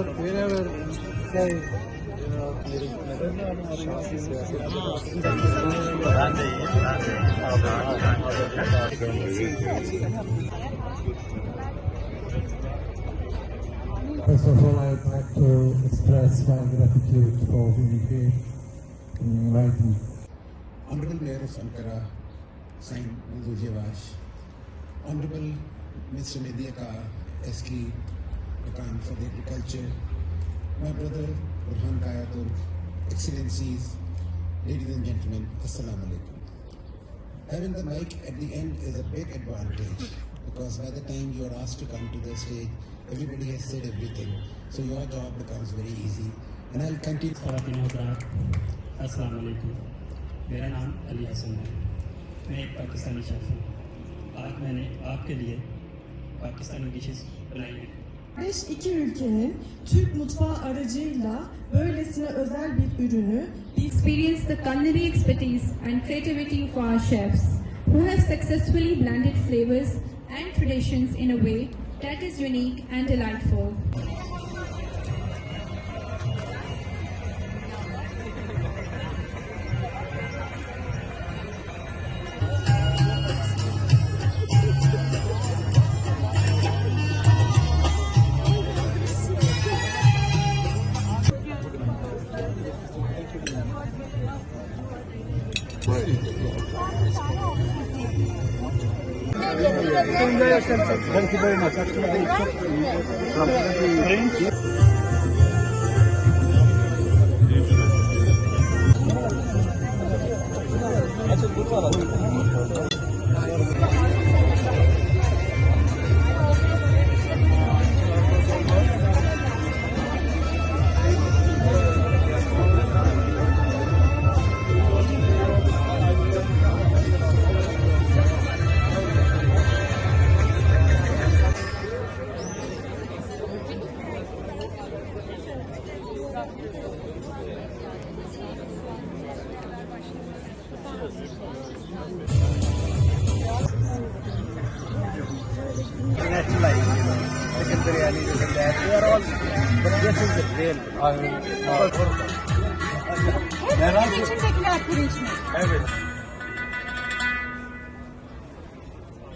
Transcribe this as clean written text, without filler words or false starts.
we never say, şahsi siyaset. Ben de iyiyim. First of all, I would like to express my gratitude for Unity in inviting me. Honorable Mayor of Ankara, signed Manzoor Jevash. Honorable Mr. Mediakar, SK Bakan for the Agriculture. My brother Burhan Kayatur, Excellencies, ladies and gentlemen, Assalamu alaikum. Having the mic at the end is a big advantage because by the time you are asked to come to the stage, everybody has said everything. So your job becomes very easy. And I'll continue. अस्सलाम वालेकुम, मेरा नाम अली हसन है। मैं एक Pakistani chef हूँ। आज मैंने आपके लिए पाकिस्तानी डिशेस बनाई हैं। İki ülkenin Türk mutfağı aracıyla böylesine özel bir ürünü experience the culinary expertise and creativity of our chefs who have successfully blended flavors and traditions in a way that is unique and delightful. Thank you very much. National life, chicken biryani, this and that. They are all, but this is the real. Onun içindekiler pirinç mi? Evet.